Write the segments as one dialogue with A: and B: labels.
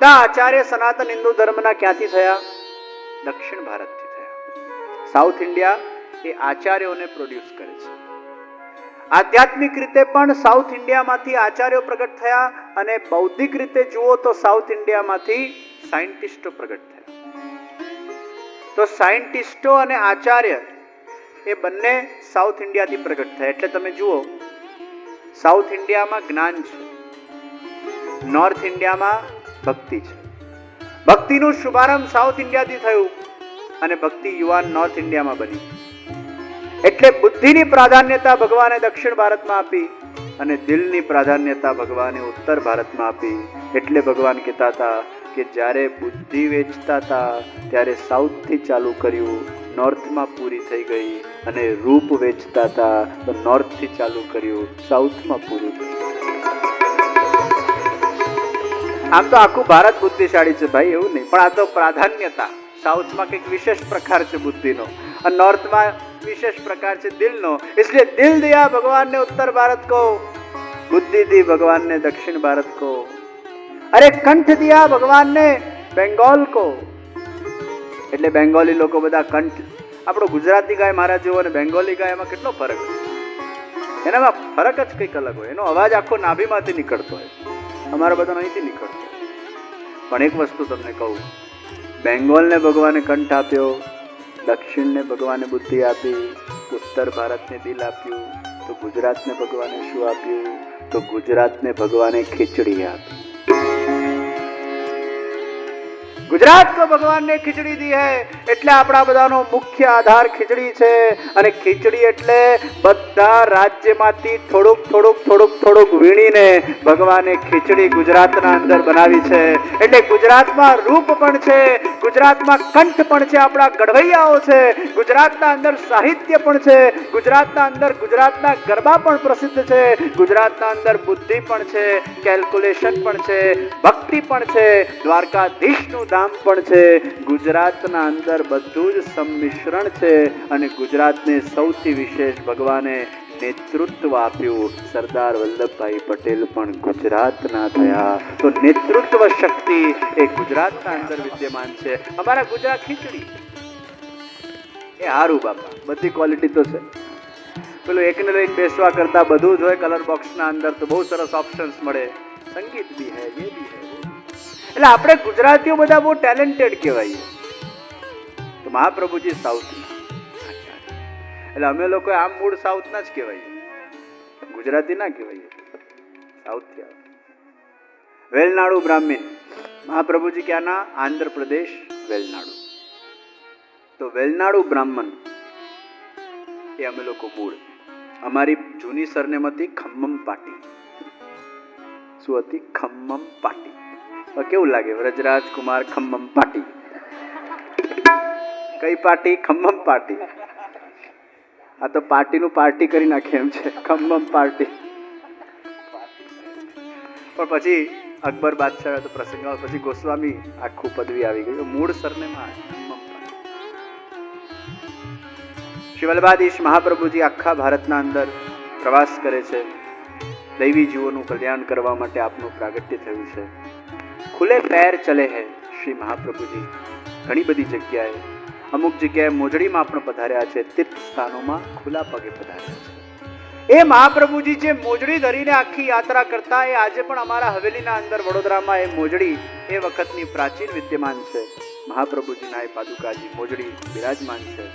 A: બધા આચાર્ય સનાતન હિન્દુ ધર્મના ક્યાંથી થયા? દક્ષિણ ભારતથી થયા. સાઉથ ઇન્ડિયા એ આચાર્યોને પ્રોડ્યુસ કરે છે. આધ્યાત્મિક રીતે પણ સાઉથ ઇન્ડિયામાંથી આચાર્યો પ્રગટ થયા, અને બૌદ્ધિક રીતે જુઓ તો સાઉથ ઇન્ડિયામાંથી સાયન્ટિસ્ટો પ્રગટ થયા. તો સાયન્ટિસ્ટો અને આચાર્ય એ બંને સાઉથ ઇન્ડિયાથી પ્રગટ થયા. એટલે તમે જુઓ, સાઉથ ઇન્ડિયામાં જ્ઞાન છે, નોર્થ ઇન્ડિયામાં ભક્તિ છે. ભક્તિનું શુભારંભ સાઉથ ઇન્ડિયાથી થયું અને ભક્તિ યુવાન નોર્થ ઇન્ડિયામાં બની. એટલે બુદ્ધિની પ્રાધાન્યતા ભગવાને દક્ષિણ ભારતમાં આપી અને દિલની પ્રાધાન્યતા ભગવાને ઉત્તર ભારતમાં આપી. એટલે ભગવાન કહેતા હતા કે જ્યારે બુદ્ધિ વેચતા હતા ત્યારે સાઉથથી ચાલુ કર્યું, નોર્થમાં પૂરી થઈ ગઈ, અને રૂપ વેચતા હતા તો નોર્થથી ચાલુ કર્યું, સાઉથમાં પૂરું થયું. આમ તો આખું ભારત બુદ્ધિશાળી છે ભાઈ, એવું નહીં, પણ આ તો પ્રાધાન્યતા. સાઉથમાં કંઈક વિશેષ પ્રકાર છે બુદ્ધિનો, અને નોર્થમાં विशेष प्रकार से दिल नो, इसलिए दिल दिया भगवान ने उत्तर भारत को, बुद्धि दी भगवान ने दक्षिण भारत को, अरे कंठ दिया भगवान ने बेंगोल को. એટલે બેંગોલી લોકો બધા કંઠ, આપણો ગુજરાતી ગાય મારા જેવો અને બેંગોલી ગાયમાં કેટલો ફરક, એનામાં ફરક જ કંઈક અલગ હોય. એનો અવાજ આખો નાભીમાંથી નીકળતો હોય, અમારો બધો અહીંથી નીકળતો. પણ એક વસ્તુ તમને કહું, બેંગોલને ભગવાને કંઠ આપ્યો, દક્ષિણને ભગવાને બુદ્ધિ આપી, ઉત્તર ભારતને દિલ આપ્યું, તો ગુજરાતને ભગવાને શું આપ્યું? તો ગુજરાતને ભગવાને ખીચડી આપી. ગુજરાત को भगवान ने खिचड़ी दी है. એટલે આપણા બધાનો મુખ્ય આધાર ખીચડી છે. અને ખીચડી એટલે બધા રાજ્યમાંથી થોડુંક થોડુંક થોડુંક થોડુંક વીણીને ભગવાને ખીચડી ગુજરાતના અંદર બનાવી છે. એટલે ગુજરાતમાં રૂપ પણ છે, ગુજરાતમાં કંઠ પણ છે, આપણા ગઢવૈયાઓ છે, ગુજરાતના અંદર સાહિત્ય પણ છે, ગુજરાતના અંદર ગુજરાતના ગરબા પણ પ્રસિદ્ધ છે, ગુજરાતના અંદર બુદ્ધિ પણ છે, કેલ્ક્યુલેશન પણ છે, ભક્તિ પણ છે, દ્વારકાધીશનું ધામ પણ છે. ગુજરાતના અંદર બધું જ સંમિશ્રણ છે. અને ગુજરાતને સૌથી વિશેષ ભગવાને નેતૃત્વ આપ્યું. સરદાર વલ્લભભાઈ પટેલ પણ ગુજરાતના થયા. તો નેતૃત્વ શક્તિ એ ગુજરાતના અંદર વિદ્યમાન છે. અમારા ગુજરાત ખીચડી એ હારું બાપા, બધી ક્વોલિટી તો છે. પેલું એકને લઈને બેસવા કરતા બધું જ હોય કલર બોક્સના અંદર, તો બહુ સરસ ઓપ્શન્સ મળે. સંગીત બી હૈ, ये भी है. એટલે આપણે ગુજરાતીઓ બધા બહુ ટેલેન્ટેડ કહેવાય. તો મહાપ્રભુજી સાઉથના, એટલે અમે લોકો આમ મૂળ સાઉથના જ કહેવાય, ગુજરાતી ના કહેવાય, સાઉથથી આવે. વેલનાડુ બ્રાહ્મણ, મહાપ્રભુજી ક્યાંના? આંધ્રપ્રદેશ, વેલનાડુ. તો વેલનાડુ બ્રાહ્મણ એ અમે લોકો મૂળ. અમારી જૂની સરનેમ હતી ખમ્મમ પાટી. શું હતી? ખમ્મમ પાટી. કેવું લાગે? વ્રજરાજ કુમાર ખમ્મમ પાટી. કઈ પાર્ટી? ખમ્મમ પાર્ટી. આ તો પાર્ટીનું પાર્ટી કરી નાખે એમ છે, ખમ્મમ પાર્ટી. પણ પછી અકબર બાદશાહ તો પ્રસંગ આવે, પછી ગોસ્વામી આખું પદવી આવી ગઈ. મૂળ સરનેમાં ખમ્મમ પાર્ટી. શ્રી વલ્લભાધીશ મહાપ્રભુજી આખા ભારતના અંદર પ્રવાસ કરે છે. દૈવી જીવોનું કલ્યાણ કરવા માટે આપનું પ્રાગટ્ય થયું છે. ખુલે પેર ચલે હૈ શ્રી મહાપ્રભુજી. ઘણી બધી જગ્યાએ, અમુક જગ્યાએ મોજડીમાં પણ પધાર્યા છે, તીર્થ સ્થાનોમાં ખુલ્લા પગે પધાર્યા છે. એ મહાપ્રભુજી જે મોજડી ધરીને આખી યાત્રા કરતા, એ આજે પણ અમારા હવેલીના અંદર વડોદરામાં એ મોજડી એ વખતની પ્રાચીન વિદ્યમાન છે. મહાપ્રભુજીના એ પાદુકાજી મોજડી બિરાજમાન છે.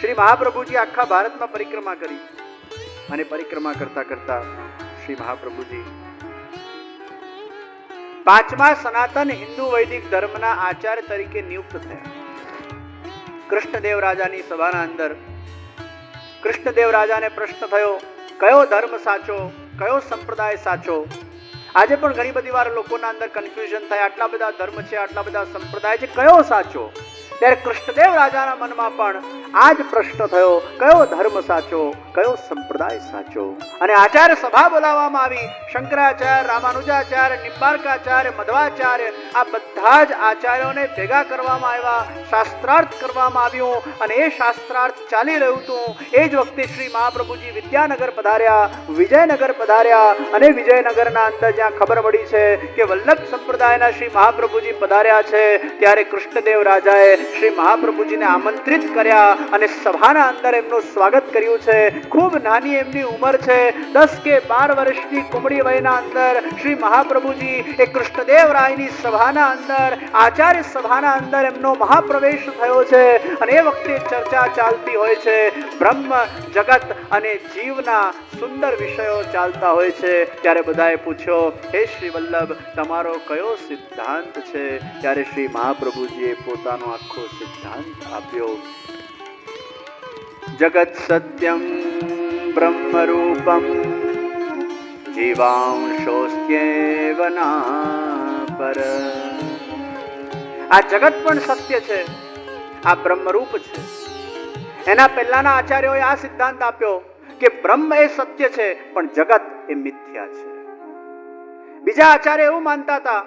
A: શ્રી મહાપ્રભુજી આખા ભારતમાં પરિક્રમા કરી, અને પરિક્રમા કરતા કરતા શ્રી મહાપ્રભુજી પાંચમા સનાતન હિન્દુ વૈદિક ધર્મના આચાર્ય તરીકે નિયુક્ત થયા. કૃષ્ણદેવ રાજાની સભાના અંદર કૃષ્ણદેવ રાજાને પ્રશ્ન થયો, કયો ધર્મ સાચો, કયો સંપ્રદાય સાચો? આજે પણ ઘણી બધી વાર લોકોના અંદર કન્ફ્યુઝન થાય, આટલા બધા ધર્મ છે, આટલા બધા સંપ્રદાય છે, કયો સાચો? ત્યારે કૃષ્ણદેવ રાજાના મનમાં પણ આ જ પ્રશ્ન થયો, કયો ધર્મ સાચો, કયો સંપ્રદાય સાચો? અને આચાર્ય સભા બોલાવવામાં આવી. શંકરાચાર્ય, રામાનુજાચાર્ય, નિંબાર્કાચાર્ય, મધ્વાચાર્ય આ બધા જ આચાર્યોને ભેગા કરવામાં આવ્યા. શાસ્ત્રાર્થ કરવામાં આવ્યું અને એ શાસ્ત્રાર્થ ચાલી રહ્યું હતું. એ જ વખતે શ્રી મહાપ્રભુજી વિદ્યાનગર પધાર્યા, વિજયનગર પધાર્યા અને વિજયનગરના અંદર જ્યાં ખબર પડી છે કે વલ્લભ સંપ્રદાયના શ્રી મહાપ્રભુજી પધાર્યા છે, ત્યારે કૃષ્ણદેવ રાજાએ શ્રી મહાપ્રભુજીને આમંત્રિત કર્યા અને સભાના અંદર એમનું સ્વાગત કર્યું છે. ખૂબ નાની એમની ઉંમર છે, 10 કે 12 વર્ષની કુમળી વયના અંદર શ્રી મહાપ્રભુજી એ કૃષ્ણદેવ રાયની સભાના અંદર, આચાર્ય સભાના અંદર એમનો મહાપ્રવેશ થયો છે. અને એ વખતે ચર્ચા ચાલતી હોય છે, બ્રહ્મ, જગત અને જીવના સુંદર વિષયો ચાલતા હોય છે. ત્યારે બધાએ પૂછ્યો, હે શ્રી વલ્લભ, તમારો કયો સિદ્ધાંત છે? ત્યારે શ્રી મહાપ્રભુજીએ પોતાનો આખો સિદ્ધાંત આપ્યો. જગત સત્યમ બ્રહ્મ રૂપમ જીવાંશોસ્ત્યેવ નાપર. આ જગત પણ સત્ય છે, આ બ્રહ્મરૂપ છે. એના પહેલાના આચાર્યોએ આ સિદ્ધાંત આપ્યો કે બ્રહ્મ એ સત્ય છે પણ જગત એ મિથ્યા છે. બીજા આચાર્ય એવું માનતા હતા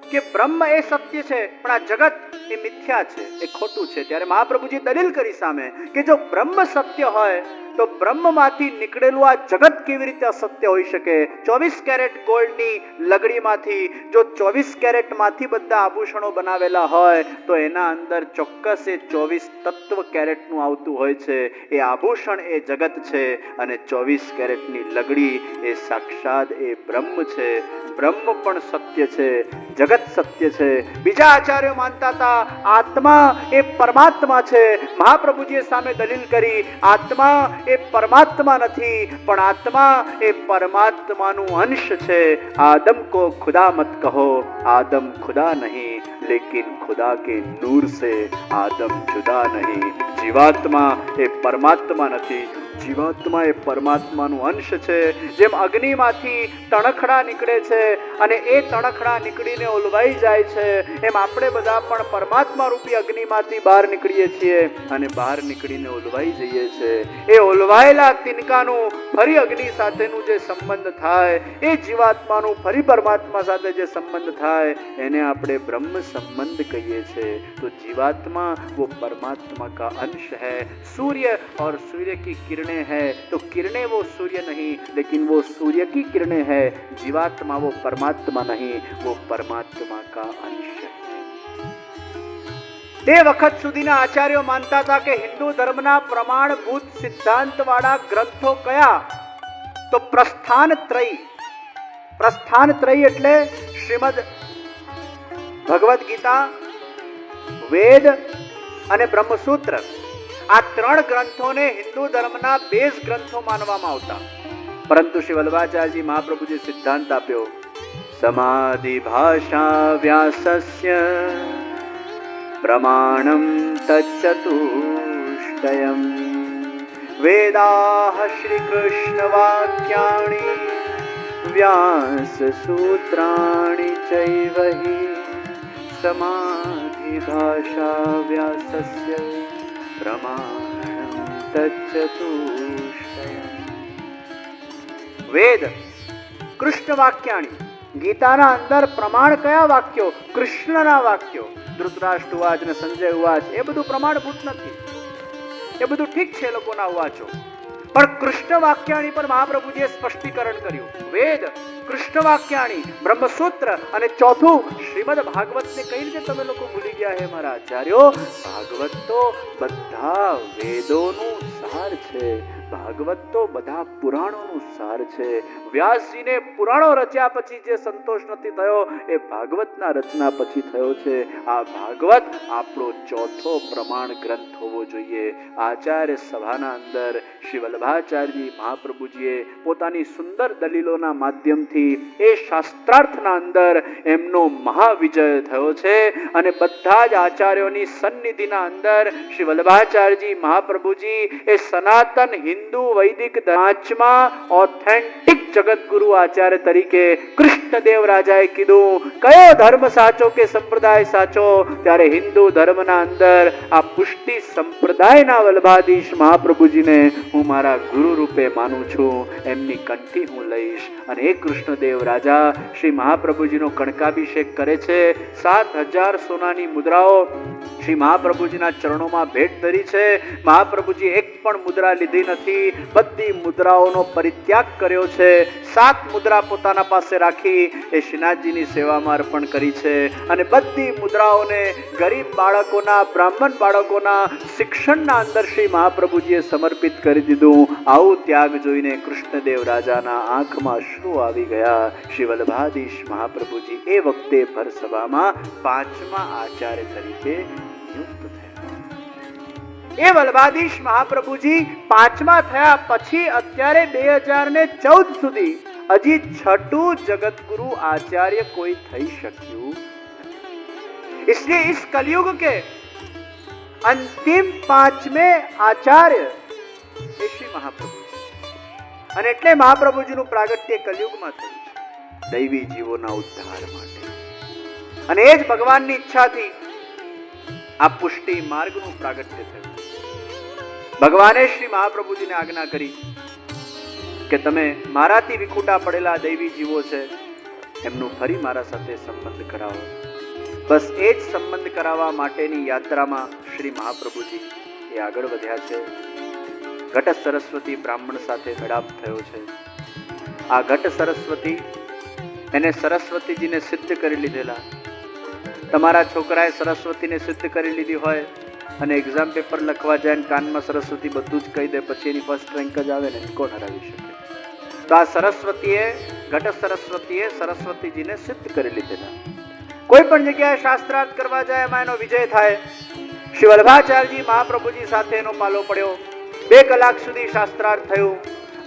A: કે બ્રહ્મ એ સત્ય છે પણ આ જગત એ મિથ્યા છે, એ ખોટું છે. ત્યારે મહાપ્રભુજી દલીલ કરી સામે કે જો બ્રહ્મ સત્ય હોય તો બ્રહ્મમાંથી નીકળેલું આ જગત કેવી રીતે અસત્ય હોઈ શકે? 24 કેરેટ ગોલ્ડની લગડીમાંથી જો 24 કેરેટમાંથી બધા આભૂષણો બનાવેલા હોય તો એના અંદર ચોક્કસ એ 24 તત્વ કેરેટનું આવતું હોય છે. એ આભૂષણ એ જગત છે અને 24 કેરેટની લગડી એ સાક્ષાત એ બ્રહ્મ છે. બ્રહ્મ પણ સત્ય છે, જગત સત્ય છે. બીજા આચાર્યો માનતા હતા આત્મા એ પરમાત્મા છે. મહાપ્રભુજીએ સામે દલીલ કરી, આત્મા એ પરમાત્મા નથી પણ આત્મા એ પરમાત્માનું અંશ છે. આદમ કો ખુદા મત કહો, આદમ ખુદા નહીં લેकिन खुदा के नूर से आदम जुदा नहीं. જીવાત્મા એ પરમાત્મા નથી, જીવાત્મા એ પરમાત્માનું અંશ છે. જેમ અગ્નિમાંથી તણખડા નીકળે છે અને એ તણખડા નીકળીને ઓલવાઈ જાય છે, એમ આપણે બધા પણ પરમાત્મા રૂપી અગ્નિમાંથી બહાર નીકળીએ છીએ અને બહાર નીકળીને ઓલવાઈ જઈએ છીએ. એ ઓલવાયેલા તિનકાનું ફરી અગ્નિ સાથેનું જે સંબંધ થાય, એ જીવાત્માનું ફરી પરમાત્મા સાથે જે સંબંધ થાય, એને આપણે બ્રહ્મ संबंध कहिए छे. तो जीवात्मा वो परमात्मा का अंश है. सूर्य और सूर्य की किरणें है तो किरणें वो सूर्य नहीं लेकिन वो सूर्य की किरणें है. जीवात्मा वो परमात्मा नहीं, वो परमात्मा का अंश है. તે વખત સુધીના આચાર્યો માનતા હતા કે હિન્દુ ધર્મના પ્રમાણભૂત સિદ્ધાંત વાળા ગ્રંથો કયા? તો પ્રસ્થાનત્રય. પ્રસ્થાનત્રય એટલે શ્રીમદ ભગવદ ગીતા, વેદ અને બ્રહ્મસૂત્ર. આ 3 ગ્રંથોને હિન્દુ ધર્મના બેઝ ગ્રંથો માનવામાં આવતા. પરંતુ શ્રી વલ્લભાચાર્યજી મહાપ્રભુજી સિદ્ધાંત આપ્યો, સમાધિ ભાષા વ્યાસસ્ય પ્રમાણમ તચ્ચતુષ્ટયમ વેદાઃ શ્રી કૃષ્ણ વાક્યાણિ વ્યાસ સૂત્રાણિ ચૈવ હિ समाधि भाषा व्यासस्य प्रमाणं तच्चतुष्टयम्. વેદ કૃષ્ણ વાક્યાણી. ગીતાના અંદર પ્રમાણ કયા વાક્યો? કૃષ્ણના વાક્યો. ધૃતરાષ્ટ્ર ઉવાચ ને સંજય ઉવાચ, એ બધું પ્રમાણભૂત નથી. એ બધું ઠીક છે લોકોના ઉવાચો, પણ કૃષ્ણ વાક્યાણી પર મહાપ્રભુજીએ સ્પષ્ટીકરણ કર્યું. વેદ, કૃષ્ણ વાક્યાણી, બ્રહ્મસૂત્ર અને ચોથું શ્રીમદ ભાગવતને કઈ રીતે તમે લોકો ભૂલી ગયા હે મારા આચાર્યો? ભાગવત તો બધા વેદોનું સાર છે. ભાગવત તો બધા પુરાણોનું સાર છે. વ્યાસજીને પુરાણો રચ્યા પછી જે સંતોષ નથી થયો એ ભાગવતના રચના પછી થયો છે. આ ભાગવત આપણો ચોથો પ્રમાણ ગ્રંથ હોવો જોઈએ. આચાર્ય સભાના અંદર શ્રી વલ્લભાચાર્યજી મહાપ્રભુજીએ પોતાની સુંદર દલીલોના માધ્યમથી એ શાસ્ત્રાર્થના અંદર એમનો મહાવિજય થયો છે અને બધા જ આચાર્યોની સન્નિધિના અંદર શ્રી વલ્લભાચાર્યજી મહાપ્રભુજી એ સનાતન હિન્દુ હિન્દુ વૈદિક પાંચમા ઓથેન્ટિક જગતગુરુ આચાર્ય તરીકે કૃષ્ણદેવ રાજાએ કીધું કયો ધર્મ સાચો કે સંપ્રદાય સાચો, ત્યારે હિન્દુ ધર્મના અંદર આ પુષ્ટિ સંપ્રદાયના વલ્લભાધીશ મહાપ્રભુજીને હું મારા ગુરુ રૂપે માનું છું. એમની કંઠી હું લઈશ. અને એ કૃષ્ણદેવ રાજા શ્રી મહાપ્રભુજીનો કણકાભિષેક કરે છે. 7,000 સોનાની મુદ્રાઓ શ્રી મહાપ્રભુજીના ચરણોમાં ભેટ ધરી છે. મહાપ્રભુજી એક પણ મુદ્રા લીધી નથી, બધી મુદ્રાઓનો પરિત્યાગ કર્યો છે. 7 મુદ્રા પોતાના પાસે રાખી એ શ્રીનાથજીની સેવામાં અર્પણ કરી છે. અને બધી મુદ્રાઓને ગરીબ બાળકોના, બ્રાહ્મણ બાળકોના શિક્ષણના અંદર શ્રી મહાપ્રભુજીએ સમર્પિત કરી દીધું. આવું ત્યાગ જોઈને કૃષ્ણદેવ રાજાના આંખમાં અશ્રુ આવી ગયા. શ્રી વલ્લભાધીશ મહાપ્રભુજી એ વખતે ભરસભામાં 5મા આચાર્ય તરીકે નિયુક્ત થયા. એ વલ્લભાધીશ મહાપ્રભુજી 5મા થયા પછી અત્યારે 2014 સુધી હજી 6ઠું જગતગुरु आचार्य कोई થઈ શક્યું. इसलिए इस कलयुग के अंतिम 5वें आचार्य श्री महाप्रभु અને એટલે મહાપ્રભુજીનું પ્રાગટ્ય કલયુગમાં થયું છે દૈવી જીવોના ઉદ્ધાર માટે. અને એ જ ભગવાનની ઈચ્છાથી આ પુષ્ટિ માર્ગનું પ્રાગટ્ય થયું. ભગવાને શ્રી મહાપ્રભુજીને આજ્ઞા કરી કે તમે મારાથી વિખૂટા પડેલા દૈવી જીવો છે એમનું ફરી મારા સાથે સંબંધ કરાવો. બસ એ જ સંબંધ કરાવવા માટેની યાત્રામાં શ્રી મહાપ્રભુજી એ આગળ વધ્યા છે. ઘટ સરસ્વતી બ્રાહ્મણ સાથે મેળાપ થયો છે. આ ઘટ સરસ્વતી એને સરસ્વતીજીને સિદ્ધ કરી લીધેલા. તમારા છોકરાએ સરસ્વતીને સિદ્ધ કરી લીધી હોય અને એક્ઝામ પેપર લખવા જાય ને કાનમાં સરસ્વતી બધું જ કહી દે, પછી એની ફર્સ્ટ રેન્ક જ આવે ને, કોણ હરાવી શકે? તો આ સરસ્વતીએ, ઘટ સરસ્વતીએ સરસ્વતીજીને સિદ્ધ કરી લીધેલા. કોઈ પણ જગ્યાએ શાસ્ત્રાર્થ કરવા જાય એમાં એનો વિજય થાય. શ્રી વલ્લભાચાર્યજી મહાપ્રભુજી સાથે એનો પાલો પડ્યો. 2 કલાક સુધી શાસ્ત્રાર્થ થયું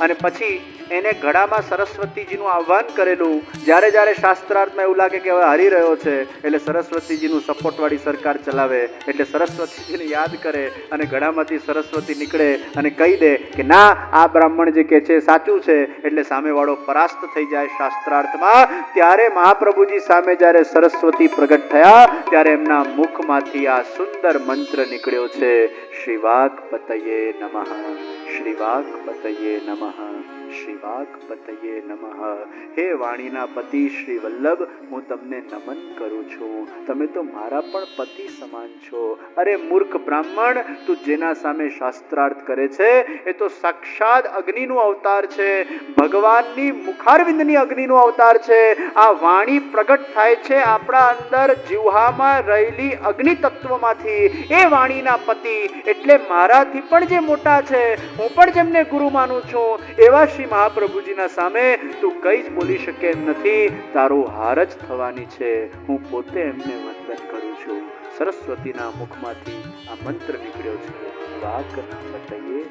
A: અને પછી એને ઘડામાં સરસ્વતીજીનું આહ્વાન કરેલું. જ્યારે જ્યારે શાસ્ત્રાર્થમાં એવું લાગે કે હવે હારી રહ્યો છે એટલે સરસ્વતીજીનું સપોર્ટ વાળી સરકાર ચલાવે એટલે સરસ્વતીજીને યાદ કરે અને ઘડામાંથી સરસ્વતી નીકળે અને કહી દે કે ના, આ બ્રાહ્મણ જે કે છે સાચું છે, એટલે સામેવાળો પરાસ્ત થઈ જાય શાસ્ત્રાર્થમાં. ત્યારે મહાપ્રભુજી સામે જ્યારે સરસ્વતી પ્રગટ થયા ત્યારે એમના મુખમાંથી આ સુંદર મંત્ર નીકળ્યો છે, શ્રી વાગપતયે નમઃ, શ્રી વાગપતયે નમઃ, શ્રી વાગપતયે નમઃ. હે વાણીના પતિ શ્રી વલ્લભ, હું તમને નમન કરું છું. તમે તો મારા પણ પતિ સમાન છો. અરે મૂર્ખ બ્રાહ્મણ, તું જેના સામે શાસ્ત્રાર્થ કરે છે એ તો સાક્ષાત અગ્નિનું અવતાર છે, ભગવાનની મુખારવિંદની અગ્નિનું અવતાર છે. આ વાણી પ્રગટ થાય છે આપણા અંદર જીવહામાં રહેલી અગ્નિ તત્વમાંથી. એ વાણીના પતિ એટલે મારાથી પણ જે મોટા છે, હું પણ જેમને ગુરુ માનું છું, એવા શ્રી મહાપ્રભુજીના સામે તું કઈ જ બોલી શકે એમ નથી. તારું હાર જ થવાની છે. હું પોતે એમને વંદન કરું છું. સરસ્વતીના મુખમાંથી આ મંત્ર નીકળ્યો છે, વાગપતયે